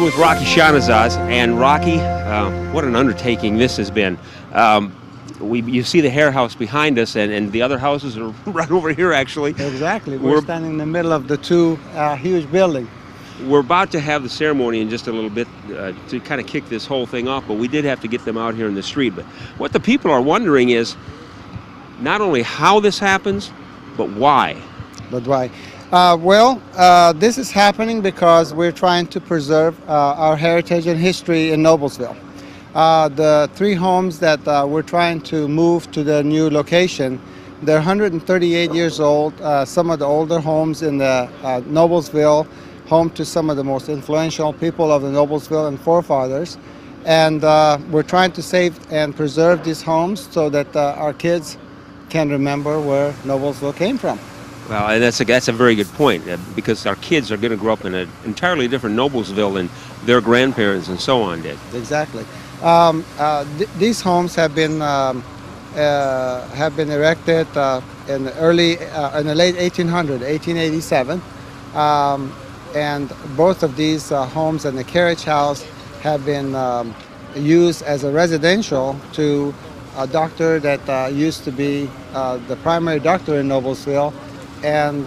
I'm with Rocky Shanazaz, and Rocky, what an undertaking this has been. You see the hair house behind us, and the other houses are right over here, actually. Exactly. We're standing in the middle of the two huge buildings. We're about to have the ceremony in just a little bit to kind of kick this whole thing off, but we did have to get them out here in the street. But what the people are wondering is not only how this happens, but why. But why? This is happening because we're trying to preserve our heritage and history in Noblesville. The three homes that we're trying to move to the new location, they're 138 years old. Some of the older homes in the Noblesville, home to some of the most influential people of the Noblesville and forefathers. And we're trying to save and preserve these homes so that our kids can remember where Noblesville came from. Well, and that's a very good point, because our kids are going to grow up in an entirely different Noblesville than their grandparents and so on did. Exactly. These homes have been erected in the late 1887, and both of these homes and the carriage house have been used as a residential to a doctor that used to be the primary doctor in Noblesville, and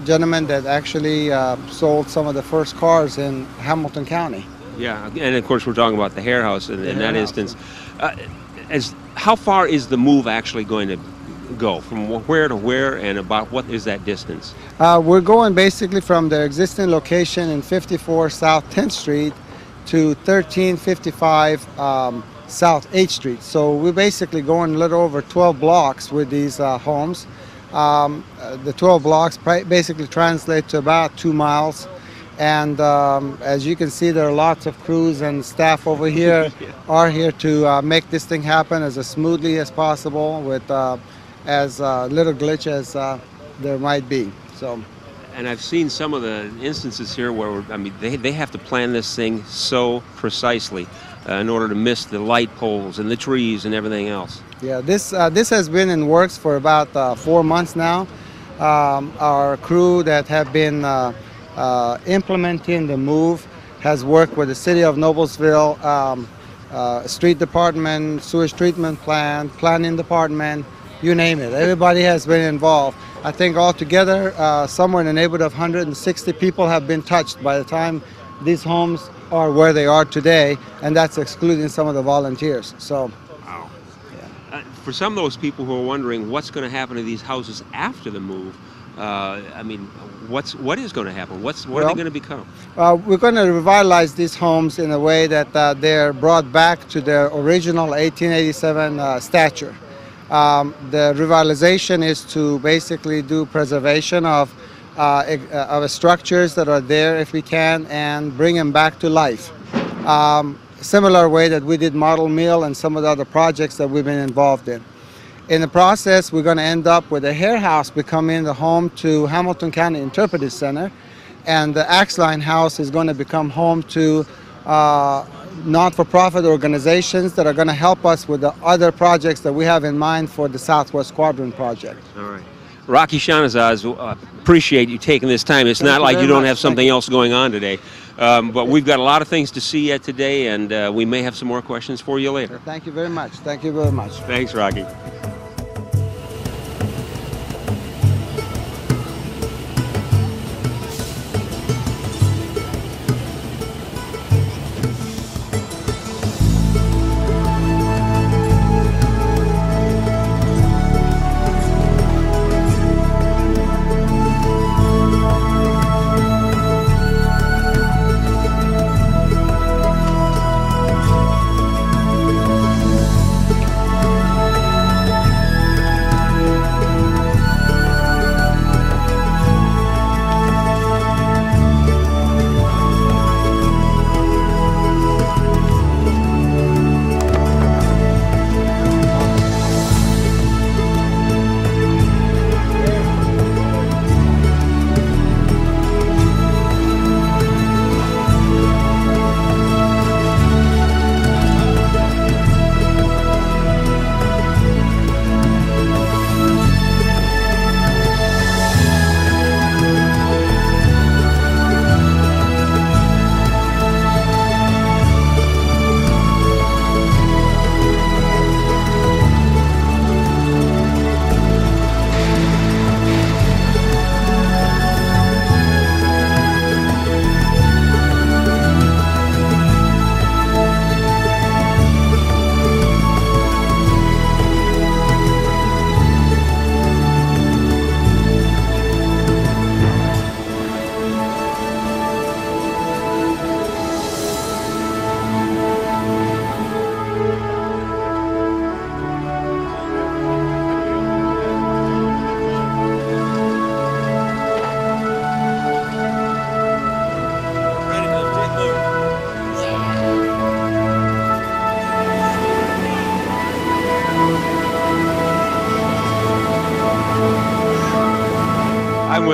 gentleman that actually sold some of the first cars in Hamilton County. Yeah, and of course we're talking about the hair house in that instance. How far is the move actually going to go? From where to where, and about what is that distance? We're going basically from their existing location in 54 South 10th Street to 1355 South 8th Street. So we're basically going a little over 12 blocks with these homes. The 12 blocks basically translate to about 2 miles. And as you can see, there are lots of crews and staff over here are here to make this thing happen as smoothly as possible with as little glitch as there might be. So. And I've seen some of the instances here where, I mean, they have to plan this thing so precisely in order to miss the light poles and the trees and everything else. Yeah, this has been in works for about 4 months now. Our crew that have been implementing the move has worked with the city of Noblesville, street department, sewage treatment plant, planning department, you name it. Everybody has been involved. I think altogether somewhere in the neighborhood of 160 people have been touched by the time these homes are where they are today, and that's excluding some of the volunteers. So, wow. Yeah. For some of those people who are wondering what's going to happen to these houses after the move, I mean, what is going to happen? What are they going to become? We're going to revitalize these homes in a way that they're brought back to their original 1887 stature. The revitalization is to basically do preservation of structures that are there if we can, and bring them back to life. Similar way that we did Model Mill and some of the other projects that we've been involved in. In the process, we're going to end up with the hair house becoming the home to Hamilton County Interpretive Center, and the Axe Line House is going to become home to not-for-profit organizations that are going to help us with the other projects that we have in mind for the Southwest Quadrant project. All right. Rocky Shanazaz, appreciate you taking this time. It's not like you don't have something else going on today. But we've got a lot of things to see yet today, and we may have some more questions for you later. Thank you very much. Thank you very much. Thanks, Rocky.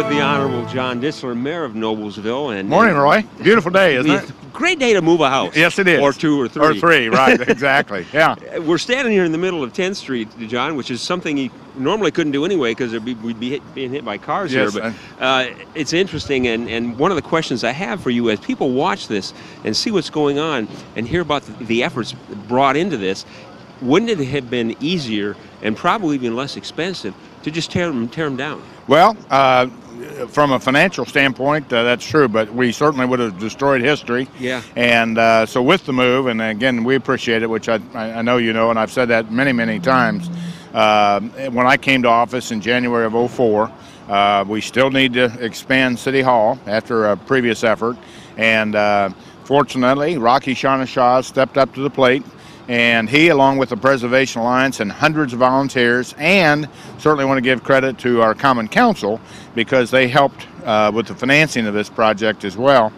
with the Honorable John Dissler, Mayor of Noblesville. And Morning, Roy. Beautiful day, isn't it? Great day to move a house. Yes, it is. Or two or three. Or three, right, exactly, yeah. We're standing here in the middle of 10th Street, John, which is something you normally couldn't do anyway because we'd be being hit by cars Yes, here. But it's interesting, and one of the questions I have for you as people watch this and see what's going on and hear about the efforts brought into this, wouldn't it have been easier and probably even less expensive to just tear them down? Well, from a financial standpoint, that's true, but we certainly would have destroyed history. Yeah. And so with the move, and again, we appreciate it, which I know you know, and I've said that many, many times. When I came to office in January of '04, we still need to expand City Hall after a previous effort. And fortunately, Rocky Shawnashaw stepped up to the plate. And he, along with the Preservation Alliance and hundreds of volunteers, and certainly want to give credit to our Common Council because they helped with the financing of this project as well.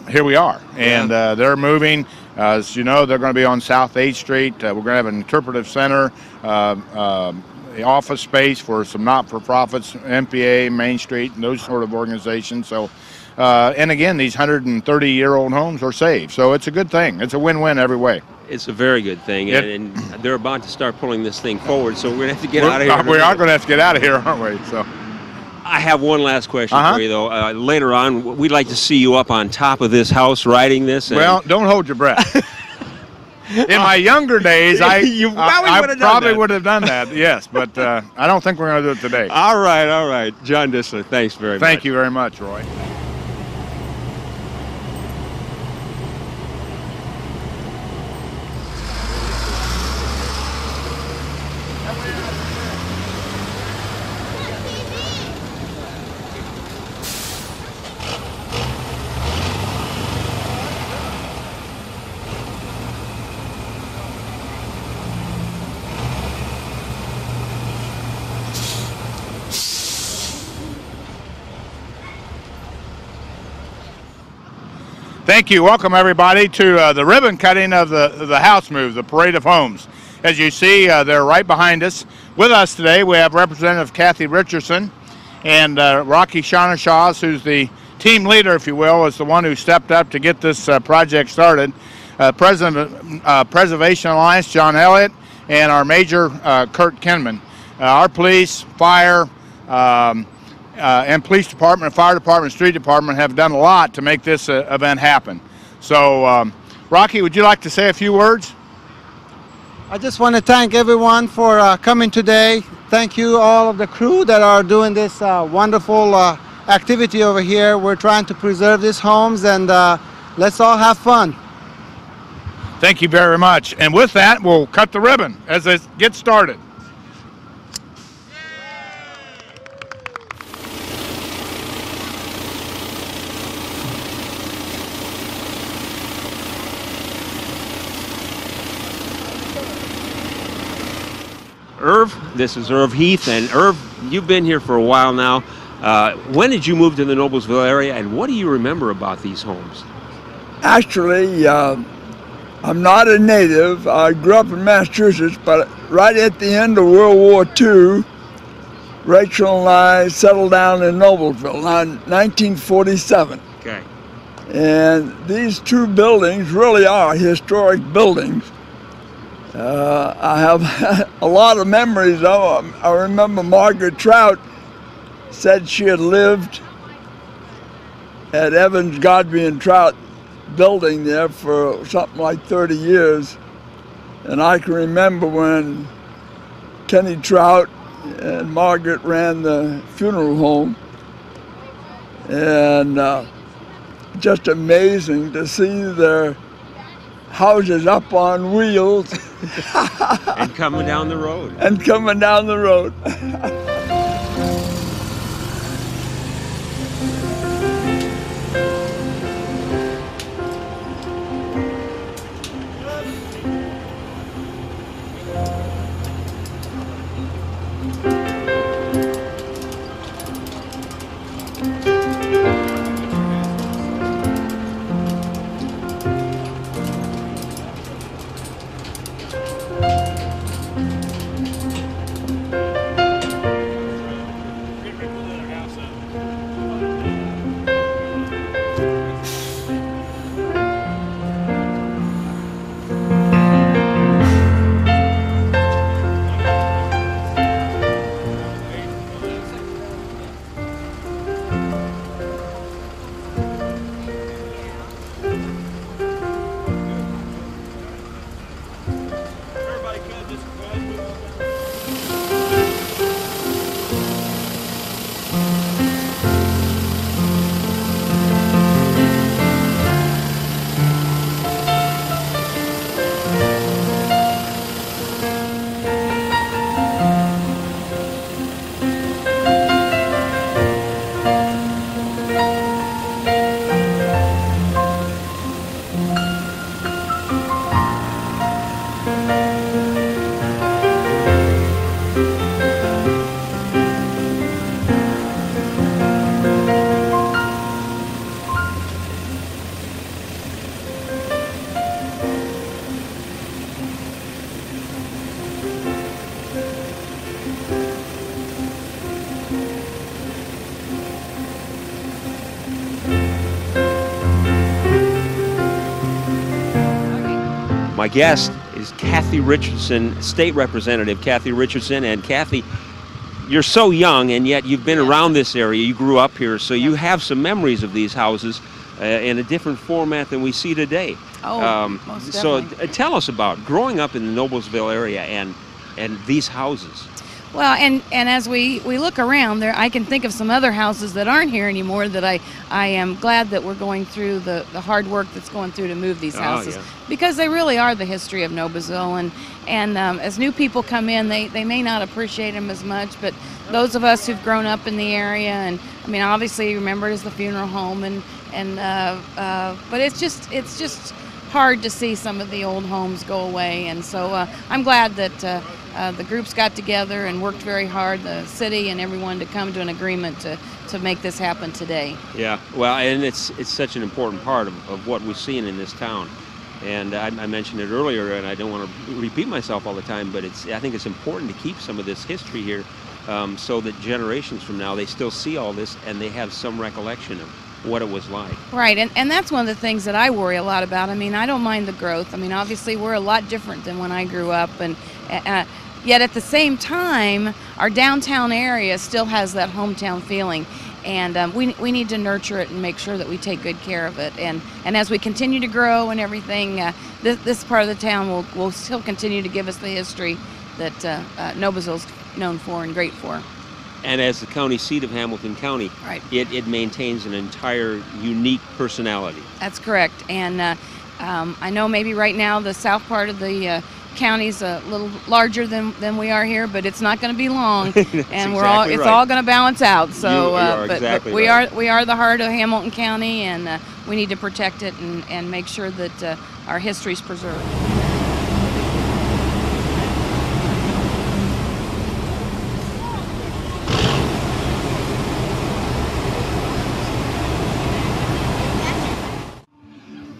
Here we are, and they're moving. As you know, they're going to be on South 8th Street. We're going to have an interpretive center, the office space for some not-for-profits, MPA, Main Street, and those sort of organizations. So. And again, these 130-year-old homes are saved, so it's a good thing. It's a win-win every way. It's a very good thing, and they're about to start pulling this thing forward, so we're going to have to get out of here. We are going to have to get out of here, aren't we? So, I have one last question for you, though. Later on, we'd like to see you up on top of this house riding this. Well, don't hold your breath. In my younger days, I probably would have done that, yes, but I don't think we're going to do it today. All right. John Dissler, thanks very much. Thank you very much, Roy. Thank you. Welcome, everybody, to the ribbon cutting of the house move, the Parade of Homes. As you see, they're right behind us. With us today, we have Representative Kathy Richardson and Rocky Shawnashaw, who's the team leader, if you will, is the one who stepped up to get this project started. President Preservation Alliance, John Elliott, and our Major, Kurt Kinman. Our police, fire, and police department, fire department, street department have done a lot to make this event happen. So, Rocky, would you like to say a few words? I just want to thank everyone for coming today. Thank you all of the crew that are doing this wonderful activity over here. We're trying to preserve these homes, and let's all have fun. Thank you very much. And with that, we'll cut the ribbon as it gets started. Irv, this is Irv Heath, and Irv, you've been here for a while now. When did you move to the Noblesville area, and what do you remember about these homes? Actually, I'm not a native. I grew up in Massachusetts, but right at the end of World War II, Rachel and I settled down in Noblesville in 1947. Okay. And these two buildings really are historic buildings. I have a lot of memories of them. I remember Margaret Trout said she had lived at Evans, Godby and Trout building there for something like 30 years. And I can remember when Kenny Trout and Margaret ran the funeral home. And just amazing to see their houses up on wheels. And coming down the road. And coming down the road. My guest is Kathy Richardson, State Representative Kathy Richardson. And Kathy, you're so young, and yet you've been around this area. You grew up here, so you have some memories of these houses in a different format than we see today. Most so definitely. tell us about growing up in the Noblesville area and these houses. Well, and as we look around there, I can think of some other houses that aren't here anymore that I am glad that we're going through the hard work that's going through to move these houses, because they really are the history of Noblesville. And as new people come in, they may not appreciate them as much, but those of us who've grown up in the area, and I mean, obviously you remember it as the funeral home, but it's just hard to see some of the old homes go away. And so I'm glad that the groups got together and worked very hard, the city and everyone, to come to an agreement to make this happen today. Yeah, well, and it's such an important part of what we're seeing in this town. And I mentioned it earlier, and I don't want to repeat myself all the time, but I think it's important to keep some of this history here, so that generations from now, they still see all this and they have some recollection of what it was like. Right, and that's one of the things that I worry a lot about. I mean, I don't mind the growth. I mean, obviously we're a lot different than when I grew up, and yet at the same time, our downtown area still has that hometown feeling, and we need to nurture it and make sure that we take good care of it. And as we continue to grow and everything, this part of the town will still continue to give us the history that Noblesville's known for and great for. And as the county seat of Hamilton County, right, it maintains an entire unique personality. That's correct. And I know maybe right now the south part of the county's a little larger than we are here, but it's not going to be long, and it's all going to balance out. So, but we are the heart of Hamilton County, and we need to protect it and make sure that our history is preserved.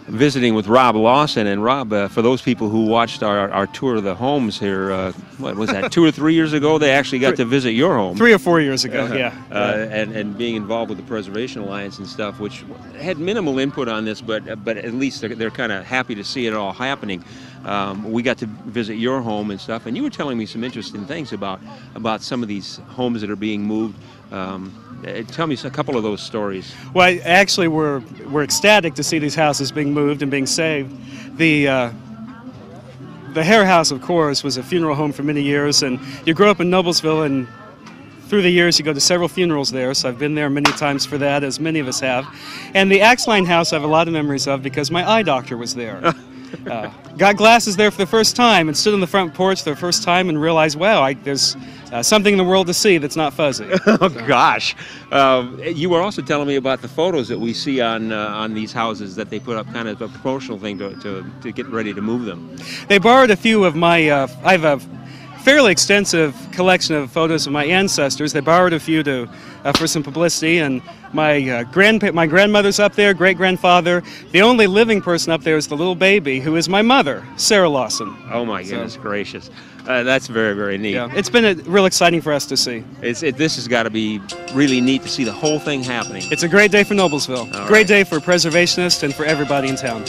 Visiting with Rob Lawson. And Rob, for those people who watched our tour of the homes here, what was that, 2 or 3 years ago, they actually got to visit your home. 3 or 4 years ago, yeah. And being involved with the Preservation Alliance and stuff, which had minimal input on this, but at least they're kind of happy to see it all happening. We got to visit your home and stuff, and you were telling me some interesting things about some of these homes that are being moved. Tell me a couple of those stories. Well, actually, we're ecstatic to see these houses being moved and being saved. The Hare House, of course, was a funeral home for many years, and you grow up in Noblesville, and through the years you go to several funerals there, so I've been there many times for that, as many of us have. And the Axe Line House I have a lot of memories of because my eye doctor was there. Got glasses there for the first time and stood on the front porch for the first time and realized, wow, there's something in the world to see that's not fuzzy. Oh, gosh. You were also telling me about the photos that we see on these houses that they put up, kind of a promotional thing to get ready to move them. They borrowed a few of my, I have a fairly extensive collection of photos of my ancestors. They borrowed a few for some publicity, and my grandmother's up there, great-grandfather. The only living person up there is the little baby, who is my mother, Sarah Lawson. Oh my goodness gracious. That's very, very neat. Yeah, it's been real exciting for us to see. This has got to be really neat to see the whole thing happening. It's a great day for Noblesville. All great day for preservationists and for everybody in town.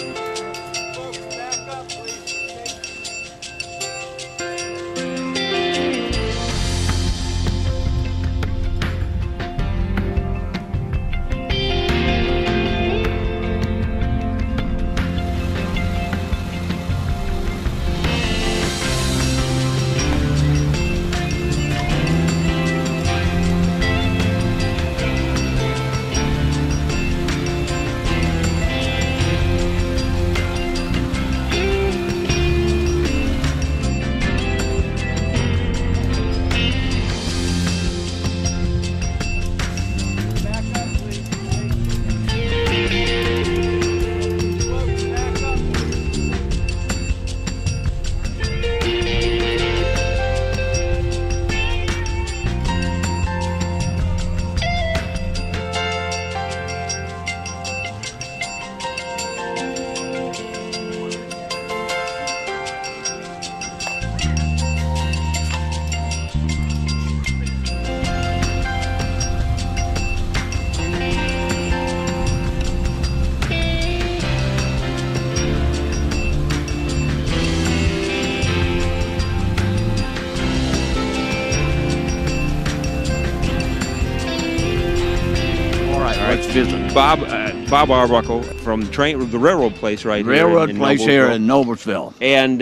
visit. Bob Arbuckle from the railroad place right Railroad here in place here in Noblesville. And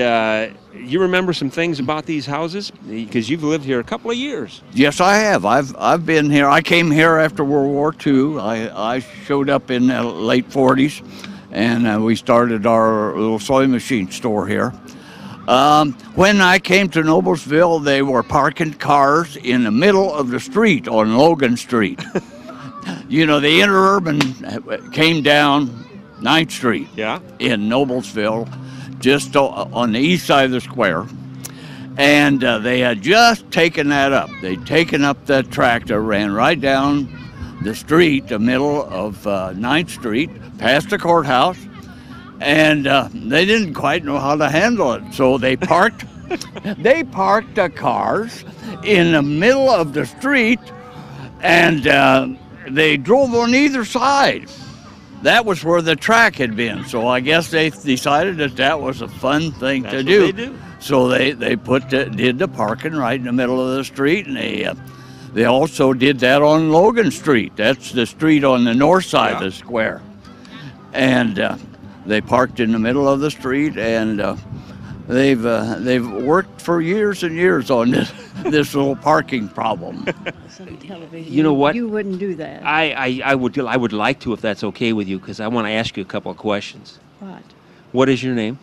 you remember some things about these houses? Because you've lived here a couple of years. Yes, I have. I've been here. I came here after World War II. I showed up in the late 40s, and we started our little sewing machine store here. When I came to Noblesville, they were parking cars in the middle of the street on Logan Street. You know, the interurban came down 9th Street in Noblesville, just on the east side of the square. And they had just taken that up. They'd taken up that track that ran right down the street, the middle of 9th Street, past the courthouse. And they didn't quite know how to handle it. So they parked, the cars in the middle of the street, and they drove on either side. That was where the track had been. So I guess they decided that was a fun thing to do. What they do. So they did the parking right in the middle of the street, and they also did that on Logan Street. That's the street on the north side of the square. And they parked in the middle of the street, and they've worked for years and years on this little parking problem. You know what? You wouldn't do that. I would like to, if that's okay with you, because I want to ask you a couple of questions. What? What is your name?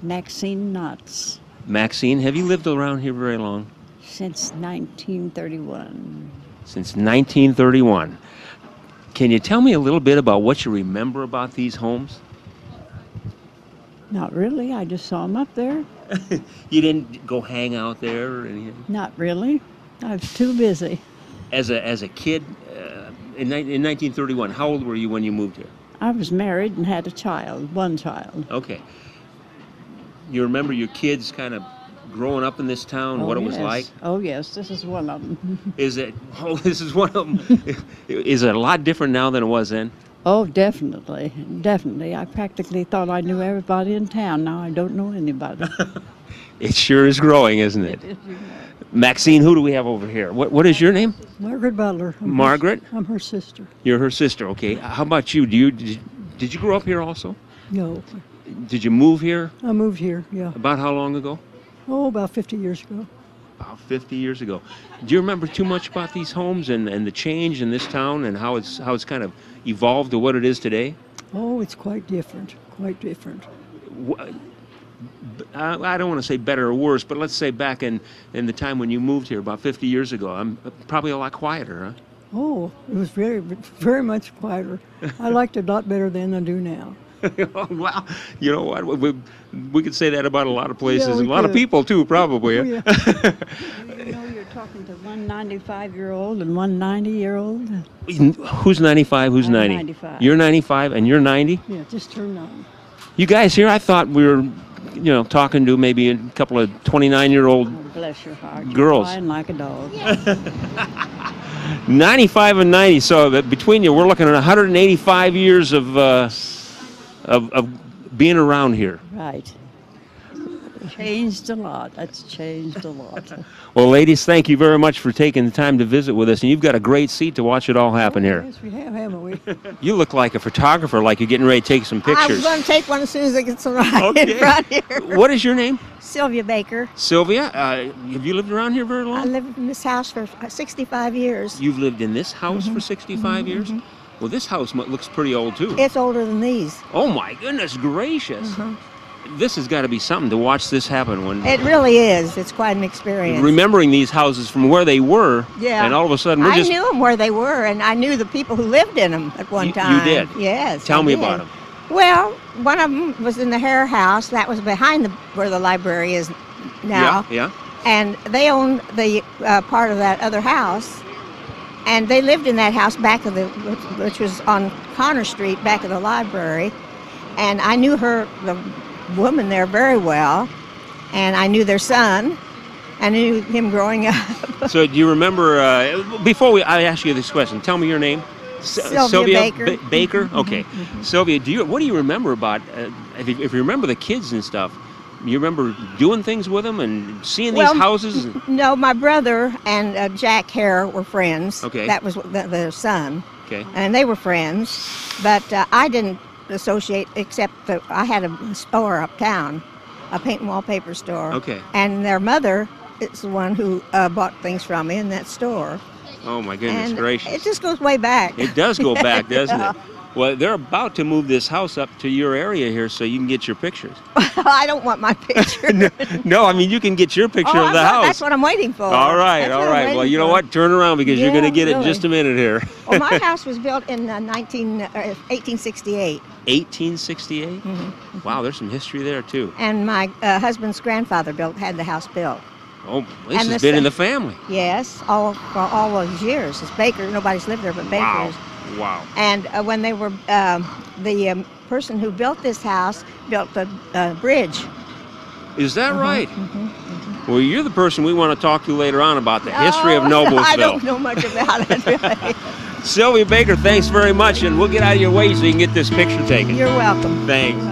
Maxine Knotts. Maxine, have you lived around here very long? Since 1931. Since 1931. Can you tell me a little bit about what you remember about these homes? Not really. I just saw them up there. You didn't go hang out there or anything? Not really. I was too busy. As a kid, in 1931, how old were you when you moved here? I was married and had a child, one child. Okay. You remember your kids kind of growing up in this town, what it was like? Oh, yes. This is one of them. Is it? Oh, this is one of them. Is it a lot different now than it was then? Oh, definitely. Definitely. I practically thought I knew everybody in town. Now I don't know anybody. It sure is growing, isn't it? It is, you know. Maxine, who do we have over here? What is your name? Margaret Butler. Margaret? I'm her sister. You're her sister, okay. How about you? Did you grow up here also? No. Did you move here? I moved here, yeah. About how long ago? Oh, about 50 years ago. About 50 years ago. Do you remember too much about these homes and the change in this town and how it's kind of evolved to what it is today? Oh, it's quite different, quite different. I don't want to say better or worse, but let's say back in the time when you moved here about 50 years ago, I'm probably a lot quieter, huh? Oh, it was very, very much quieter. I liked it a lot better then than I do now. Well, you know what? We could say that about a lot of places, Yeah, and a lot of people too, probably. Oh, yeah. You know, you're talking to one 95-year-old and one 90-year-old. Who's 95? Who's I'm 90? 95. You're 95 and you're 90? Yeah, just turned on. You guys here, I thought we were, talking to maybe a couple of 29-year-old Oh, bless your heart. girls. You're flying like a dog. 95 and 90, so that between you, we're looking at 185 years of being around here. Right. Changed a lot. That's changed a lot. Well, ladies, thank you very much for taking the time to visit with us, and you've got a great seat to watch it all happen here. Yes, we have, haven't we? You look like a photographer, like you're getting ready to take some I was pictures. going to take one as soon as I get some right in front here. What is your name? Sylvia Baker. Sylvia, have you lived around here very I long? lived in this house for 65 years. You've lived in this house for 65 years? Well, this house looks pretty old, too. It's older than these. Oh, my goodness gracious. This has got to be something to watch this happen. It really is. It's quite an experience. Remembering these houses from where they were, Yeah. and all of a sudden I knew them where they were, and I knew the people who lived in them at one time. You did? Yes. Tell I me did. about them. Well, one of them was in the Hare House. That was behind where the library is now. Yeah. And they owned the part of that other house. And they lived in that house back of which was on Connor Street, back of the library. And I knew the woman there very well. And I knew their son. I knew him growing up. So do you remember, before I ask you this question, tell me your name. Sylvia Baker. Baker? Okay. Sylvia, what do you remember about, if you remember the kids and stuff, you remember doing things with them and seeing these houses? No, my brother and Jack Hare were friends. Okay. That was their son. Okay. And they were friends, but I didn't associate except that I had a store uptown, a paint and wallpaper store. Okay. And their mother is the one who bought things from me in that store. Oh my goodness And gracious! it just goes way back. It does go back, doesn't Yeah. it? Well, they're about to move this house up to your area here so you can get your pictures. I don't want my picture. No, I mean you can get your picture Oh, of the house. That's what I'm waiting for. All right, That's all what I'm right. Well, waiting you know for. what? Turn around because you're going to Yeah, get it in really. just a minute here. Well, my house was built in 1868. 1868? Mm-hmm. Wow, there's some history there too. And my husband's grandfather had the house built. Oh, this And has the been in sa- the family. Yes, for all those years. It's bakers. Nobody's lived there but bakers. Wow. And when they were, the person who built this house built the bridge. Is that right? Mm-hmm. Well, you're the person we want to talk to later on about the history of Oh, Noblesville. I don't know much about it, really. Sylvia Baker, thanks very much, and we'll get out of your way so you can get this picture taken. You're welcome. Thanks.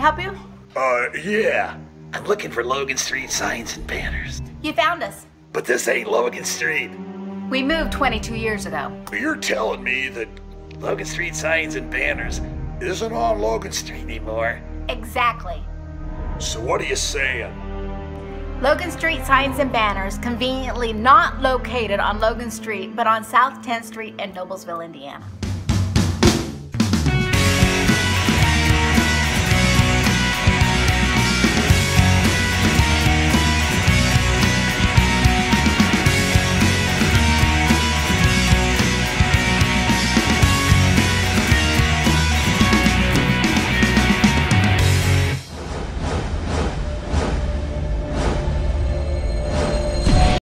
help you? Yeah. I'm looking for Logan Street signs and banners. You found us. But this ain't Logan Street. We moved 22 years ago. You're telling me that Logan Street signs and banners isn't on Logan Street anymore? Exactly. So what are you saying? Logan Street signs and banners conveniently not located on Logan Street, but on South 10th Street in Noblesville, Indiana.